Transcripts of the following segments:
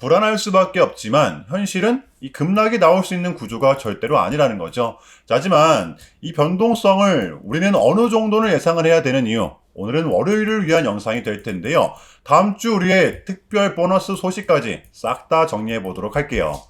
불안할 수밖에 없지만 현실은 이 급락이 나올 수 있는 구조가 절대로 아니라는 거죠. 자, 하지만 이 변동성을 우리는 어느 정도는 예상을 해야 되는 이유, 오늘은 월요일을 위한 영상이 될 텐데요. 다음 주 우리의 특별 보너스 소식까지 싹 다 정리해 보도록 할게요.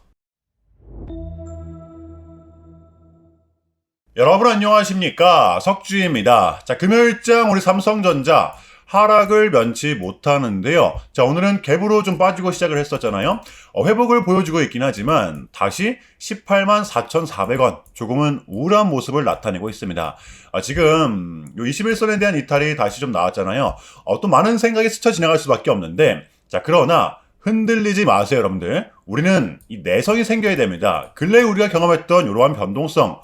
여러분 안녕하십니까, 석주입니다. 자, 금요일장 우리 삼성전자 하락을 면치 못하는데요. 자, 오늘은 갭으로 좀 빠지고 시작을 했었잖아요. 회복을 보여주고 있긴 하지만 다시 18만 4,400원, 조금은 우울한 모습을 나타내고 있습니다. 지금 요 21선에 대한 이탈이 다시 좀 나왔잖아요. 또 많은 생각이 스쳐 지나갈 수밖에 없는데, 자, 그러나 흔들리지 마세요, 여러분들. 우리는 이 내성이 생겨야 됩니다. 근래 우리가 경험했던 이러한 변동성,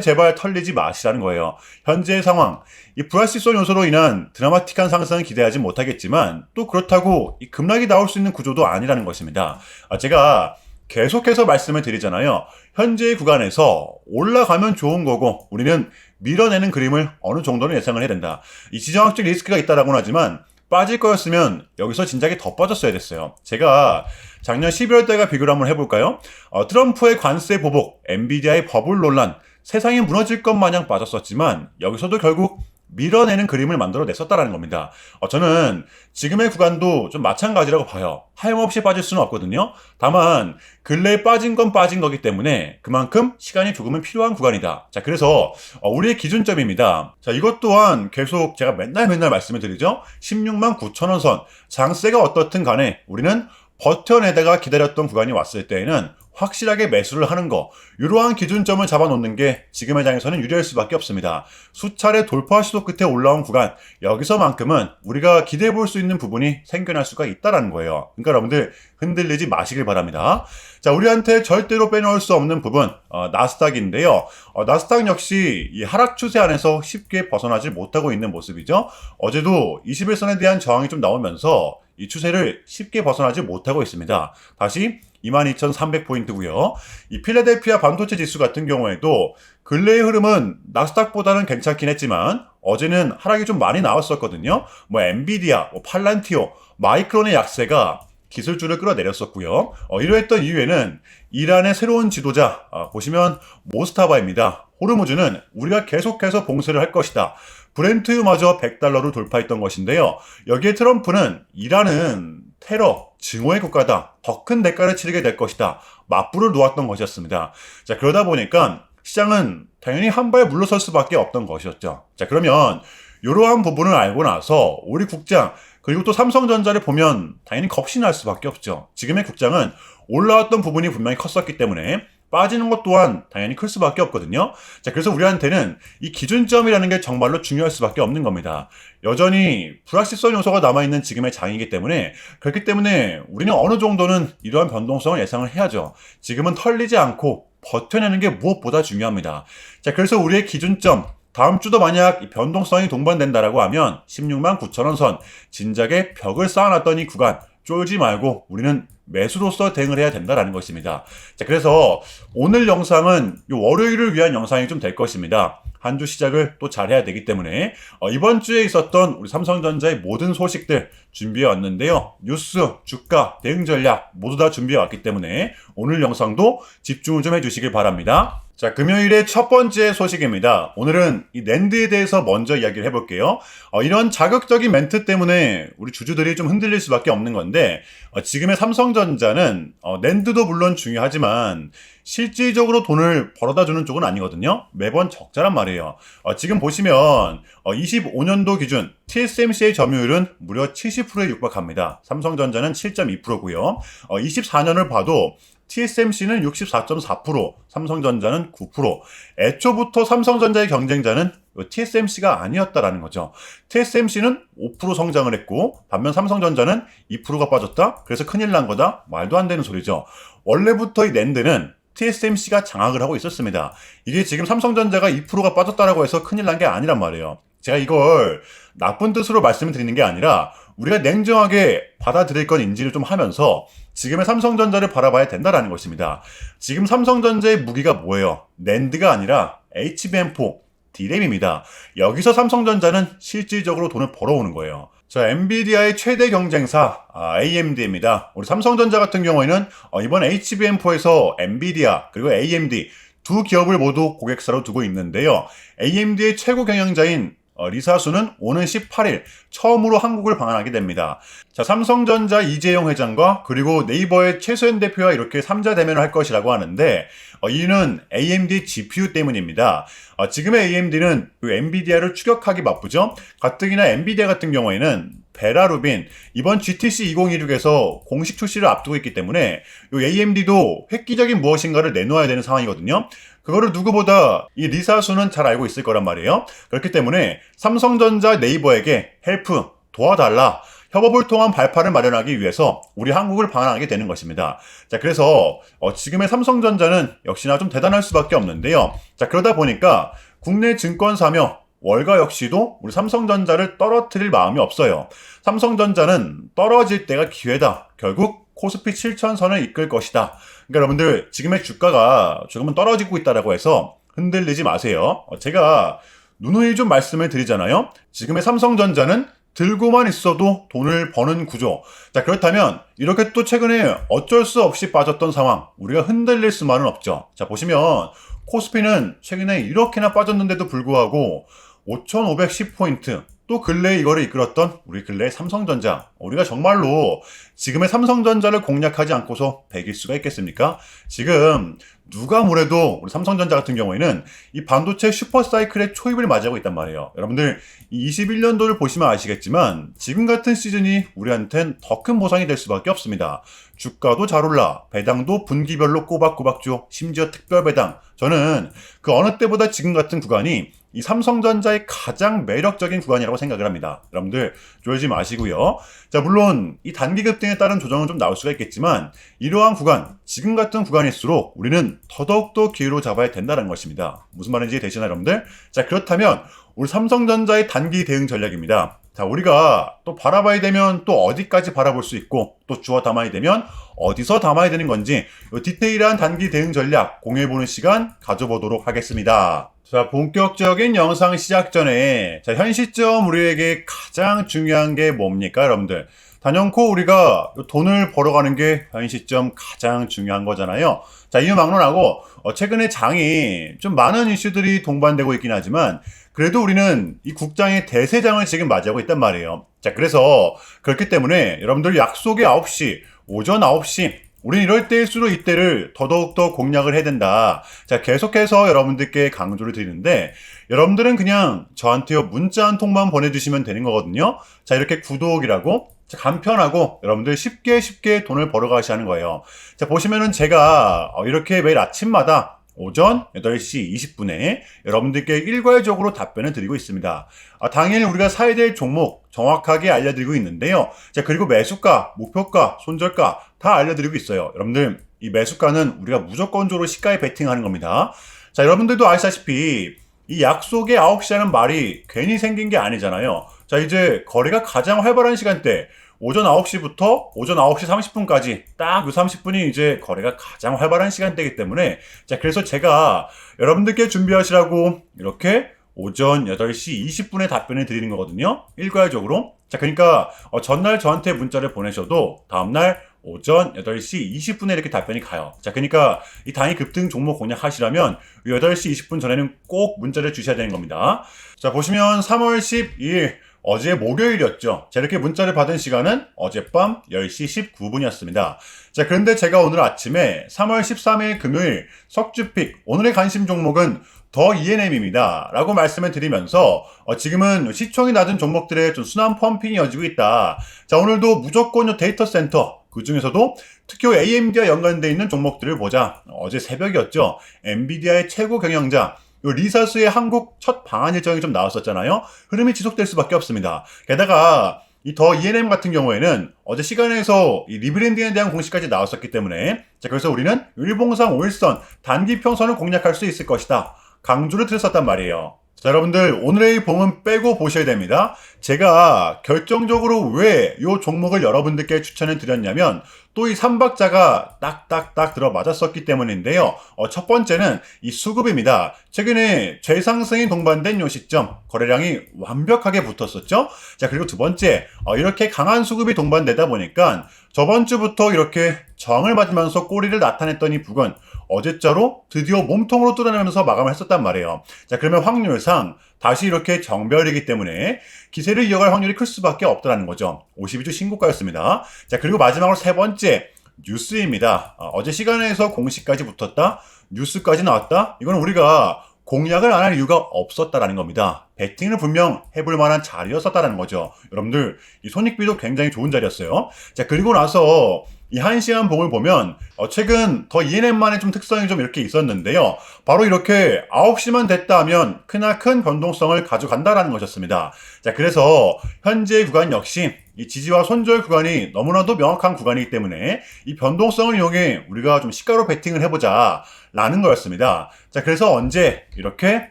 제발 털리지 마시라는 거예요. 현재의 상황, 이 불확실성 요소로 인한 드라마틱한 상승은 기대하지 못하겠지만, 또 그렇다고 이 급락이 나올 수 있는 구조도 아니라는 것입니다. 제가 계속해서 말씀을 드리잖아요. 현재의 구간에서 올라가면 좋은 거고, 우리는 밀어내는 그림을 어느 정도는 예상을 해야 된다. 이 지정학적 리스크가 있다라고는 하지만, 빠질 거였으면 여기서 진작에 더 빠졌어야 됐어요. 제가 작년 12월 달과 비교를 한번 해볼까요? 트럼프의 관세 보복, 엔비디아의 버블 논란, 세상이 무너질 것 마냥 빠졌었지만 여기서도 결국 밀어내는 그림을 만들어 냈었다라는 겁니다. 저는 지금의 구간도 좀 마찬가지라고 봐요. 하염없이 빠질 수는 없거든요. 다만 근래에 빠진 건 빠진 거기 때문에 그만큼 시간이 조금은 필요한 구간이다. 자, 그래서 우리의 기준점입니다. 자, 이것 또한 계속 제가 맨날 말씀을 드리죠. 16만 9천 원 선, 장세가 어떻든 간에 우리는 버텨내다가 기다렸던 구간이 왔을 때에는 확실하게 매수를 하는 거, 이러한 기준점을 잡아놓는 게 지금의 장에서는 유리할 수밖에 없습니다. 수차례 돌파 시도 끝에 올라온 구간, 여기서만큼은 우리가 기대해 볼 수 있는 부분이 생겨날 수가 있다는 거예요. 그러니까 여러분들 흔들리지 마시길 바랍니다. 자, 우리한테 절대로 빼놓을 수 없는 부분, 나스닥인데요. 나스닥 역시 이 하락 추세 안에서 쉽게 벗어나지 못하고 있는 모습이죠. 어제도 21선에 대한 저항이 좀 나오면서 이 추세를 쉽게 벗어나지 못하고 있습니다. 다시 22,300포인트고요. 이 필라델피아 반도체 지수 같은 경우에도 근래의 흐름은 나스닥보다는 괜찮긴 했지만 어제는 하락이 좀 많이 나왔었거든요. 엔비디아, 팔란티오, 마이크론의 약세가 기술주를 끌어내렸었고요. 이러했던 이유에는 이란의 새로운 지도자, 보시면 모스타바입니다. 호르무즈는 우리가 계속해서 봉쇄를 할 것이다. 브렌트유마저 100달러를 돌파했던 것인데요. 여기에 트럼프는 이란은 테러, 증오의 국가다. 더 큰 대가를 치르게 될 것이다. 맞불을 놓았던 것이었습니다. 자, 그러다 보니까 시장은 당연히 한 발 물러설 수밖에 없던 것이었죠. 자, 그러면 이러한 부분을 알고 나서 우리 국장, 그리고 또 삼성전자를 보면 당연히 겁이 날 수밖에 없죠. 지금의 국장은 올라왔던 부분이 분명히 컸었기 때문에 빠지는 것 또한 당연히 클 수밖에 없거든요. 자, 그래서 우리한테는 이 기준점이라는 게 정말로 중요할 수밖에 없는 겁니다. 여전히 불확실성 요소가 남아있는 지금의 장이기 때문에, 그렇기 때문에 우리는 어느 정도는 이러한 변동성을 예상을 해야죠. 지금은 털리지 않고 버텨내는 게 무엇보다 중요합니다. 자, 그래서 우리의 기준점, 다음 주도 만약 이 변동성이 동반된다라고 하면 16만 9천 원 선, 진작에 벽을 쌓아놨던 이 구간, 쫄지 말고 우리는 매수로서 대응을 해야 된다라는 것입니다. 자, 그래서 오늘 영상은 이 월요일을 위한 영상이 좀 될 것입니다. 한 주 시작을 또 잘해야 되기 때문에 이번 주에 있었던 우리 삼성전자의 모든 소식들 준비해 왔는데요. 뉴스, 주가, 대응 전략 모두 다 준비해 왔기 때문에 오늘 영상도 집중을 좀 해주시길 바랍니다. 자, 금요일의 첫 번째 소식입니다. 오늘은 이 낸드에 대해서 먼저 이야기를 해볼게요. 이런 자극적인 멘트 때문에 우리 주주들이 좀 흔들릴 수밖에 없는 건데, 지금의 삼성전자는 낸드도 물론 중요하지만 실질적으로 돈을 벌어다 주는 쪽은 아니거든요. 매번 적자란 말이에요. 지금 보시면 25년도 기준 TSMC의 점유율은 무려 70%에 육박합니다. 삼성전자는 7.2%고요. 24년을 봐도 TSMC는 64.4%, 삼성전자는 9%. 애초부터 삼성전자의 경쟁자는 TSMC가 아니었다라는 거죠. TSMC는 5% 성장을 했고, 반면 삼성전자는 2%가 빠졌다? 그래서 큰일 난 거다? 말도 안 되는 소리죠. 원래부터 이 낸드는 TSMC가 장악을 하고 있었습니다. 이게 지금 삼성전자가 2%가 빠졌다라고 해서 큰일 난 게 아니란 말이에요. 제가 이걸 나쁜 뜻으로 말씀을 드리는 게 아니라 우리가 냉정하게 받아들일 건 인지를 좀 하면서 지금의 삼성전자를 바라봐야 된다라는 것입니다. 지금 삼성전자의 무기가 뭐예요? 낸드가 아니라 HBM4, D램입니다. 여기서 삼성전자는 실질적으로 돈을 벌어오는 거예요. 자, 엔비디아의 최대 경쟁사 AMD입니다. 우리 삼성전자 같은 경우에는 이번 HBM4에서 엔비디아 그리고 AMD 두 기업을 모두 고객사로 두고 있는데요. AMD의 최고 경영자인 리사수는 오는 18일 처음으로 한국을 방한하게 됩니다. 자, 삼성전자 이재용 회장과 그리고 네이버의 최소연 대표와 이렇게 3자 대면을 할 것이라고 하는데 이유는 AMD GPU 때문입니다. 지금의 AMD는 엔비디아를 추격하기 바쁘죠. 가뜩이나 엔비디아 같은 경우에는 베라루빈 이번 GTC 2026에서 공식 출시를 앞두고 있기 때문에 이 AMD도 획기적인 무엇인가를 내놓아야 되는 상황이거든요. 그거를 누구보다 이 리사수는 잘 알고 있을 거란 말이에요. 그렇기 때문에 삼성전자 네이버에게 헬프 도와달라 협업을 통한 발판을 마련하기 위해서 우리 한국을 방한하게 되는 것입니다. 자, 그래서 지금의 삼성전자는 역시나 좀 대단할 수밖에 없는데요. 자, 그러다 보니까 국내 증권사며 월가 역시도 우리 삼성전자를 떨어뜨릴 마음이 없어요. 삼성전자는 떨어질 때가 기회다. 결국 코스피 7,000선을 이끌 것이다. 그러니까 여러분들 지금의 주가가 조금은 떨어지고 있다라고 해서 흔들리지 마세요. 제가 누누이 좀 말씀을 드리잖아요. 지금의 삼성전자는 들고만 있어도 돈을 버는 구조. 자, 그렇다면 이렇게 또 최근에 어쩔 수 없이 빠졌던 상황, 우리가 흔들릴 수만은 없죠. 자, 보시면 코스피는 최근에 이렇게나 빠졌는데도 불구하고 5,510포인트, 또 근래에 이거를 이끌었던 우리 근래의 삼성전자, 우리가 정말로 지금의 삼성전자를 공략하지 않고서 100일 수가 있겠습니까? 지금 누가 뭐래도 우리 삼성전자 같은 경우에는 이 반도체 슈퍼사이클의 초입을 맞이하고 있단 말이에요. 여러분들 이 21년도를 보시면 아시겠지만 지금 같은 시즌이 우리한텐 더 큰 보상이 될 수밖에 없습니다. 주가도 잘 올라, 배당도 분기별로 꼬박꼬박 줘, 심지어 특별 배당. 저는 그 어느 때보다 지금 같은 구간이 이 삼성전자의 가장 매력적인 구간이라고 생각을 합니다. 여러분들 졸지 마시고요. 자, 물론 이 단기 급등에 따른 조정은 좀 나올 수가 있겠지만 이러한 구간, 지금 같은 구간일수록 우리는 더더욱더 기회로 잡아야 된다는 것입니다. 무슨 말인지 되시나요, 여러분들? 자, 그렇다면 우리 삼성전자의 단기 대응 전략입니다. 자, 우리가 또 바라봐야 되면 또 어디까지 바라볼 수 있고 또 주워 담아야 되면 어디서 담아야 되는 건지 이 디테일한 단기 대응 전략 공유해보는 시간 가져보도록 하겠습니다. 자, 본격적인 영상 시작 전에 자, 현 시점 우리에게 가장 중요한 게 뭡니까, 여러분들? 단연코 우리가 돈을 벌어가는 게 현 시점 가장 중요한 거잖아요. 자, 이유 막론하고 최근에 장이 좀 많은 이슈들이 동반되고 있긴 하지만 그래도 우리는 이 국장의 대세장을 지금 맞이하고 있단 말이에요. 자, 그래서 그렇기 때문에 여러분들 약속의 9시, 오전 9시 우린 이럴 때일수록 이때를 더더욱더 공략을 해야 된다. 자, 계속해서 여러분들께 강조를 드리는데 여러분들은 그냥 저한테요 문자 한 통만 보내주시면 되는 거거든요. 자, 이렇게 구독이라고 간편하고 여러분들 쉽게 돈을 벌어가시 하는 거예요. 자, 보시면은 제가 이렇게 매일 아침마다 오전 8시 20분에 여러분들께 일괄적으로 답변을 드리고 있습니다. 당일 우리가 사야 될 종목 정확하게 알려드리고 있는데요. 자, 그리고 매수가, 목표가, 손절가 다 알려드리고 있어요. 여러분들 이 매수가는 우리가 무조건적으로 시가에 베팅하는 겁니다. 자, 여러분들도 아시다시피 이 약속의 9시라는 말이 괜히 생긴 게 아니잖아요. 자, 이제 거래가 가장 활발한 시간대 오전 9시부터 오전 9시 30분까지 딱 그 30분이 이제 거래가 가장 활발한 시간대이기 때문에 자, 그래서 제가 여러분들께 준비하시라고 이렇게 오전 8시 20분에 답변을 드리는 거거든요. 일괄적으로. 자, 그러니까 전날 저한테 문자를 보내셔도 다음날 오전 8시 20분에 이렇게 답변이 가요. 자, 그러니까 이 단위 급등 종목 공략하시려면 8시 20분 전에는 꼭 문자를 주셔야 되는 겁니다. 자, 보시면 3월 12일 어제 목요일이었죠. 자, 이렇게 문자를 받은 시간은 어젯밤 10시 19분이었습니다. 자, 그런데 제가 오늘 아침에 3월 13일 금요일 석주픽 오늘의 관심 종목은 더 ENM입니다. 라고 말씀을 드리면서 지금은 시총이 낮은 종목들의 좀 순환 펌핑이 이어지고 있다. 자, 오늘도 무조건 데이터 센터 그 중에서도 특히 AMD와 연관되어 있는 종목들을 보자. 어제 새벽이었죠. 엔비디아의 최고 경영자 리사수의 한국 첫 방한 일정이 좀 나왔었잖아요. 흐름이 지속될 수밖에 없습니다. 게다가 이 더 ENM 같은 경우에는 어제 시간에서 이 리브랜딩에 대한 공시까지 나왔었기 때문에 자, 그래서 우리는 일봉상 5일선 단기 평선을 공략할 수 있을 것이다. 강조를 드렸었단 말이에요. 자, 여러분들 오늘의 봉은 빼고 보셔야 됩니다. 제가 결정적으로 왜 이 종목을 여러분들께 추천을 드렸냐면 또 이 3박자가 딱딱딱 들어맞았었기 때문인데요. 첫 번째는 이 수급입니다. 최근에 최상승이 동반된 요 시점 거래량이 완벽하게 붙었었죠. 자, 그리고 두 번째, 이렇게 강한 수급이 동반되다 보니까 저번 주부터 이렇게 저항을 맞으면서 꼬리를 나타냈던 이 부근 어제자로 드디어 몸통으로 뚫어내면서 마감을 했었단 말이에요. 자, 그러면 확률상 다시 이렇게 정별이기 때문에 기세를 이어갈 확률이 클 수밖에 없다는 거죠. 52주 신고가였습니다. 자, 그리고 마지막으로 세 번째, 뉴스입니다. 어제 시간에서 공시까지 붙었다, 뉴스까지 나왔다. 이건 우리가 공략을 안 할 이유가 없었다라는 겁니다. 배팅을 분명 해볼 만한 자리였었다라는 거죠. 여러분들, 이 손익비도 굉장히 좋은 자리였어요. 자, 그리고 나서 이 1시간 봉을 보면 최근 더 ENM만의 좀 특성이 좀 이렇게 있었는데요. 바로 이렇게 9시만 됐다 하면 크나큰 변동성을 가져간다라는 것이었습니다. 자, 그래서 현재 구간 역시 이 지지와 손절 구간이 너무나도 명확한 구간이기 때문에 이 변동성을 이용해 우리가 좀 시가로 배팅을 해보자 라는 거였습니다. 자, 그래서 언제 이렇게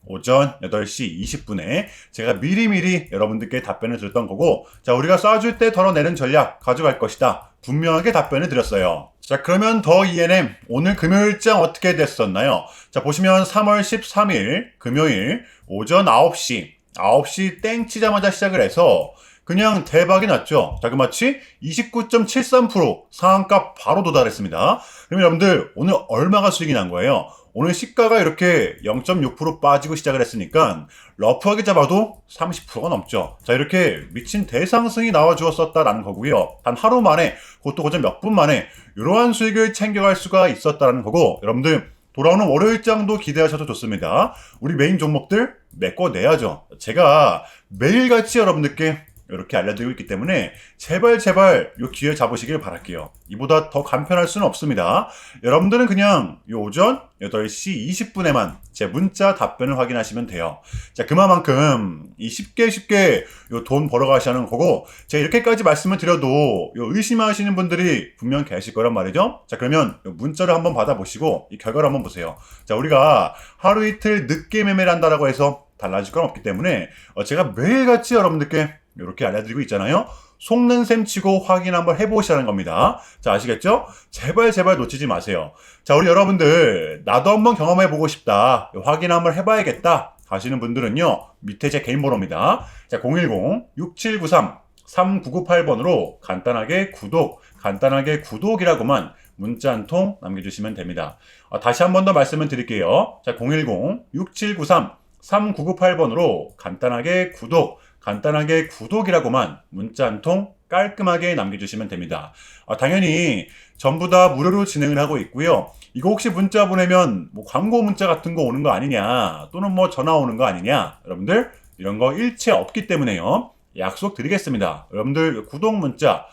오전 8시 20분에 제가 미리미리 여러분들께 답변을 드렸던 거고, 자, 우리가 쏴줄 때 덜어내는 전략 가져갈 것이다, 분명하게 답변을 드렸어요. 자, 그러면 더 ENM 오늘 금요일장 어떻게 됐었나요? 자, 보시면 3월 13일 금요일 오전 9시 땡 치자마자 시작을 해서 그냥 대박이 났죠. 자그마치 29.73% 상한가 바로 도달했습니다. 그럼 여러분들 오늘 얼마가 수익이 난 거예요? 오늘 시가가 이렇게 0.6% 빠지고 시작을 했으니까 러프하게 잡아도 30%가 넘죠. 자, 이렇게 미친 대상승이 나와 주었었다라는 거고요. 단 하루 만에, 그것도 고작 몇 분 만에 이러한 수익을 챙겨갈 수가 있었다라는 거고, 여러분들 돌아오는 월요일장도 기대하셔도 좋습니다. 우리 메인 종목들 메꿔내야죠. 제가 매일같이 여러분들께 이렇게 알려드리고 있기 때문에 제발 요 기회 잡으시길 바랄게요. 이보다 더 간편할 수는 없습니다. 여러분들은 그냥 요 오전 8시 20분에만 제 문자 답변을 확인하시면 돼요. 자, 그만큼 이 쉽게 요 돈 벌어 가시는 거고, 제가 이렇게까지 말씀을 드려도 요 의심하시는 분들이 분명 계실 거란 말이죠. 자, 그러면 요 문자를 한번 받아보시고 이 결과를 한번 보세요. 자, 우리가 하루 이틀 늦게 매매를 한다라고 해서 달라질 건 없기 때문에 제가 매일같이 여러분들께 이렇게 알려드리고 있잖아요. 속는 셈 치고 확인 한번 해보시라는 겁니다. 자, 아시겠죠? 제발 놓치지 마세요. 자, 우리 여러분들 나도 한번 경험해보고 싶다, 확인 한번 해봐야겠다 하시는 분들은요, 밑에 제 개인 번호입니다. 자, 010-6793-3998번으로 간단하게 구독이라고만 문자 한 통 남겨주시면 됩니다. 다시 한 번 더 말씀을 드릴게요. 자, 010-6793-3998번으로 간단하게 구독이라고만 문자 한 통 깔끔하게 남겨주시면 됩니다. 당연히 전부 다 무료로 진행을 하고 있고요. 이거 혹시 문자 보내면 뭐 광고 문자 같은 거 오는 거 아니냐, 또는 뭐 전화 오는 거 아니냐, 여러분들 이런 거 일체 없기 때문에요. 약속 드리겠습니다. 여러분들 구독 문자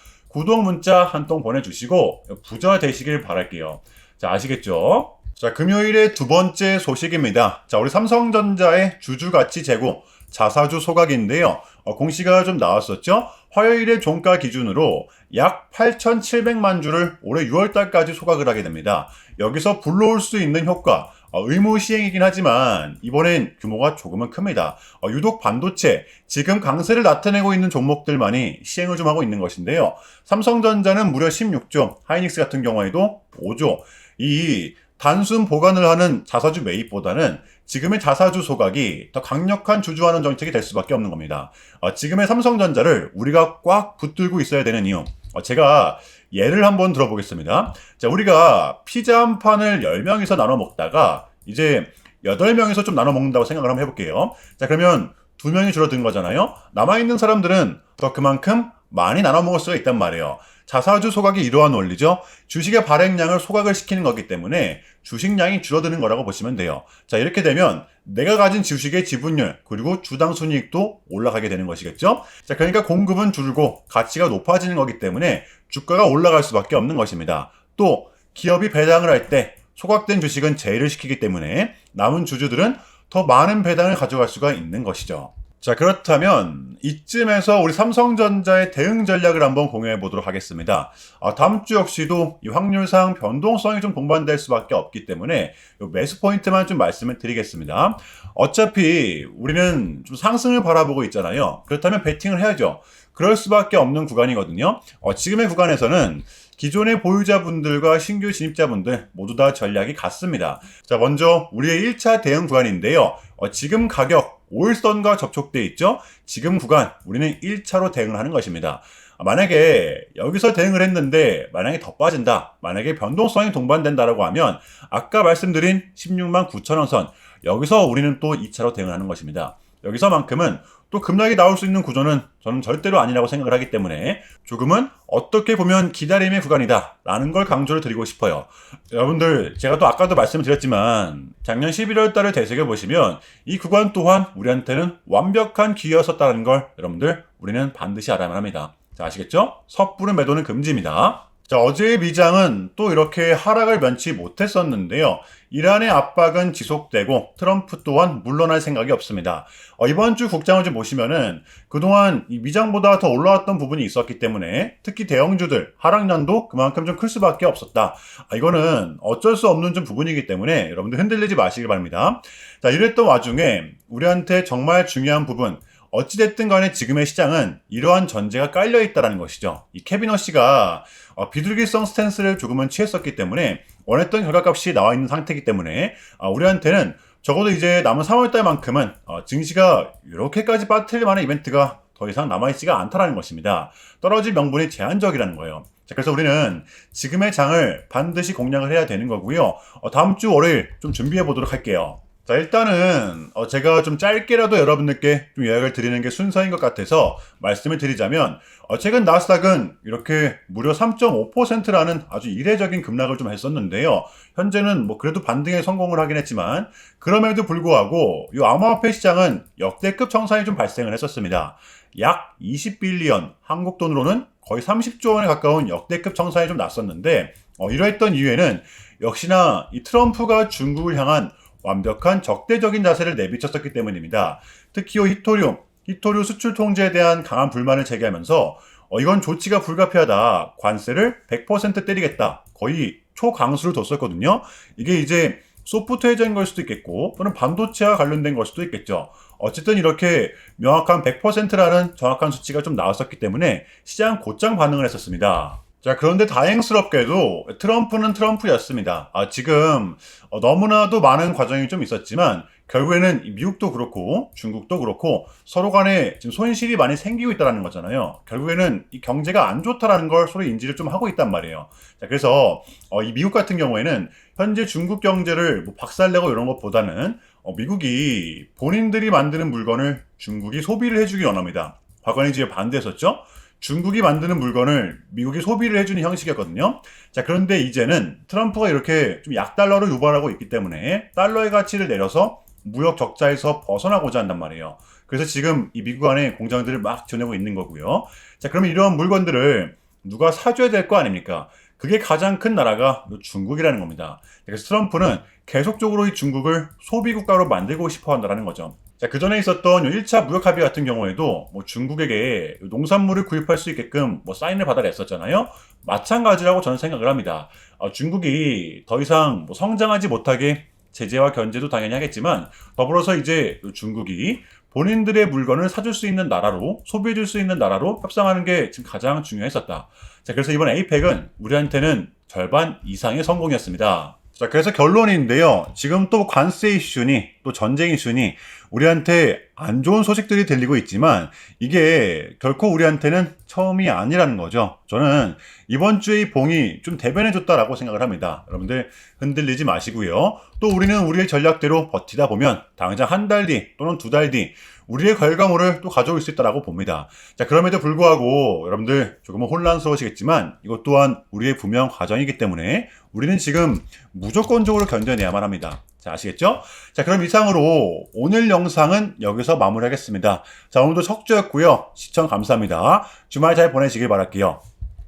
한 통 보내주시고 부자 되시길 바랄게요. 자, 아시겠죠? 자, 금요일의 두 번째 소식입니다. 자, 우리 삼성전자의 주주가치 재고 자사주 소각인데요. 공시가 좀 나왔었죠. 화요일의 종가 기준으로 약 8,700만 주를 올해 6월달까지 소각을 하게 됩니다. 여기서 불러올 수 있는 효과, 의무 시행이긴 하지만 이번엔 규모가 조금은 큽니다. 유독 반도체, 지금 강세를 나타내고 있는 종목들만이 시행을 좀 하고 있는 것인데요. 삼성전자는 무려 16조, 하이닉스 같은 경우에도 5조. 이 단순 보관을 하는 자사주 매입보다는 지금의 자사주 소각이 더 강력한 주주환원 정책이 될 수밖에 없는 겁니다. 지금의 삼성전자를 우리가 꽉 붙들고 있어야 되는 이유, 제가 예를 한번 들어보겠습니다. 자, 우리가 피자 한 판을 10명이서 나눠 먹다가 이제 8명이서 좀 나눠 먹는다고 생각을 한번 해볼게요. 자, 그러면 2명이 줄어든 거잖아요. 남아있는 사람들은 더 그만큼 많이 나눠 먹을 수가 있단 말이에요. 자사주 소각이 이러한 원리죠. 주식의 발행량을 소각을 시키는 거기 때문에 주식량이 줄어드는 거라고 보시면 돼요. 자, 이렇게 되면 내가 가진 주식의 지분율, 그리고 주당 순이익도 올라가게 되는 것이겠죠. 자, 그러니까 공급은 줄고 가치가 높아지는 거기 때문에 주가가 올라갈 수밖에 없는 것입니다. 또 기업이 배당을 할 때 소각된 주식은 제외를 시키기 때문에 남은 주주들은 더 많은 배당을 가져갈 수가 있는 것이죠. 자, 그렇다면 이쯤에서 우리 삼성전자의 대응 전략을 한번 공유해 보도록 하겠습니다. 다음 주 역시도 이 확률상 변동성이 좀 동반될 수밖에 없기 때문에 이 매수 포인트만 좀 말씀을 드리겠습니다. 어차피 우리는 좀 상승을 바라보고 있잖아요. 그렇다면 베팅을 해야죠. 그럴 수밖에 없는 구간이거든요. 지금의 구간에서는 기존의 보유자분들과 신규 진입자분들 모두 다 전략이 같습니다. 자, 먼저 우리의 1차 대응 구간인데요. 지금 가격 5일선과 접촉돼 있죠? 지금 구간 우리는 1차로 대응을 하는 것입니다. 만약에 여기서 대응을 했는데 만약에 더 빠진다, 만약에 변동성이 동반된다라고 하면 아까 말씀드린 16만 9천원 선, 여기서 우리는 또 2차로 대응을 하는 것입니다. 여기서만큼은 또 급락이 나올 수 있는 구조는 저는 절대로 아니라고 생각을 하기 때문에 조금은 어떻게 보면 기다림의 구간이다 라는 걸 강조를 드리고 싶어요. 여러분들, 제가 또 아까도 말씀드렸지만 작년 11월 달을 되새겨 보시면 이 구간 또한 우리한테는 완벽한 기회였었다는 걸 여러분들 우리는 반드시 알아야만 합니다. 자, 아시겠죠? 섣부른 매도는 금지입니다. 자, 어제의 미장은 또 이렇게 하락을 면치 못했었는데요. 이란의 압박은 지속되고 트럼프 또한 물러날 생각이 없습니다. 이번 주 국장을 좀 보시면은 그동안 이 미장보다 더 올라왔던 부분이 있었기 때문에 특히 대형주들 하락량도 그만큼 좀 클 수밖에 없었다. 이거는 어쩔 수 없는 좀 부분이기 때문에 여러분들 흔들리지 마시길 바랍니다. 자, 이랬던 와중에 우리한테 정말 중요한 부분, 어찌됐든 간에 지금의 시장은 이러한 전제가 깔려있다는 것이죠. 이 케빈 허씨가 비둘기성 스탠스를 조금은 취했었기 때문에 원했던 결과값이 나와 있는 상태이기 때문에 우리한테는 적어도 이제 남은 3월달만큼은 증시가 이렇게까지 빠뜨릴 만한 이벤트가 더 이상 남아있지가 않다는 것입니다. 떨어질 명분이 제한적이라는 거예요. 자, 그래서 우리는 지금의 장을 반드시 공략을 해야 되는 거고요. 다음 주 월요일 좀 준비해 보도록 할게요. 자, 일단은 제가 좀 짧게라도 여러분들께 좀 요약을 드리는 게 순서인 것 같아서 말씀을 드리자면 최근 나스닥은 이렇게 무려 3.5%라는 아주 이례적인 급락을 좀 했었는데요. 현재는 뭐 그래도 반등에 성공을 하긴 했지만 그럼에도 불구하고 이 암호화폐 시장은 역대급 청산이 좀 발생을 했었습니다. 약 20빌리언, 한국 돈으로는 거의 30조 원에 가까운 역대급 청산이 좀 났었는데 이러했던 이유에는 역시나 이 트럼프가 중국을 향한 완벽한 적대적인 자세를 내비쳤었기 때문입니다. 특히 히토류 수출 통제에 대한 강한 불만을 제기하면서 이건 조치가 불가피하다, 관세를 100% 때리겠다, 거의 초강수를 뒀었거든요. 이게 이제 소프트 해저인 걸 수도 있겠고 또는 반도체와 관련된 걸 수도 있겠죠. 어쨌든 이렇게 명확한 100%라는 정확한 수치가 좀 나왔었기 때문에 시장 곧장 반응을 했었습니다. 자, 그런데 다행스럽게도 트럼프는 트럼프였습니다. 지금 너무나도 많은 과정이 좀 있었지만 결국에는 미국도 그렇고 중국도 그렇고 서로 간에 지금 손실이 많이 생기고 있다는 거잖아요. 결국에는 이 경제가 안 좋다라는 걸 서로 인지를 좀 하고 있단 말이에요. 자, 그래서 이 미국 같은 경우에는 현재 중국 경제를 뭐 박살내고 이런 것보다는 미국이 본인들이 만드는 물건을 중국이 소비를 해주기 원합니다. 과거에 이제 반대했었죠. 중국이 만드는 물건을 미국이 소비를 해주는 형식이었거든요. 자, 그런데 이제는 트럼프가 이렇게 좀 약달러를 유발하고 있기 때문에 달러의 가치를 내려서 무역 적자에서 벗어나고자 한단 말이에요. 그래서 지금 이 미국 안에 공장들을 막 지어내고 있는 거고요. 자, 그러면 이런 물건들을 누가 사줘야 될 거 아닙니까? 그게 가장 큰 나라가 중국이라는 겁니다. 그래서 트럼프는 계속적으로 이 중국을 소비국가로 만들고 싶어 한다는 거죠. 자, 그 전에 있었던 1차 무역 합의 같은 경우에도 뭐 중국에게 농산물을 구입할 수 있게끔 뭐 사인을 받아냈었잖아요. 마찬가지라고 저는 생각을 합니다. 중국이 더 이상 뭐 성장하지 못하게 제재와 견제도 당연히 하겠지만 더불어서 이제 중국이 본인들의 물건을 사줄 수 있는 나라로, 소비해줄 수 있는 나라로 협상하는 게 지금 가장 중요했었다. 자, 그래서 이번 에이펙은 우리한테는 절반 이상의 성공이었습니다. 자, 그래서 결론인데요. 지금 또 관세 이슈니 또 전쟁 이슈니 우리한테 안 좋은 소식들이 들리고 있지만 이게 결코 우리한테는 처음이 아니라는 거죠. 저는 이번 주에 이 봉이 좀 대변해줬다라고 생각을 합니다. 여러분들 흔들리지 마시고요. 또 우리는 우리의 전략대로 버티다 보면 당장 한 달 뒤 또는 두 달 뒤 우리의 결과물을 또 가져올 수 있다라고 봅니다. 자, 그럼에도 불구하고 여러분들 조금은 혼란스러우시겠지만 이것 또한 우리의 분명 과정이기 때문에 우리는 지금 무조건적으로 견뎌내야만 합니다. 자, 아시겠죠? 자, 그럼 이상으로 오늘 영상은 여기서 마무리하겠습니다. 자, 오늘도 석주였고요. 시청 감사합니다. 주말 잘 보내시길 바랄게요.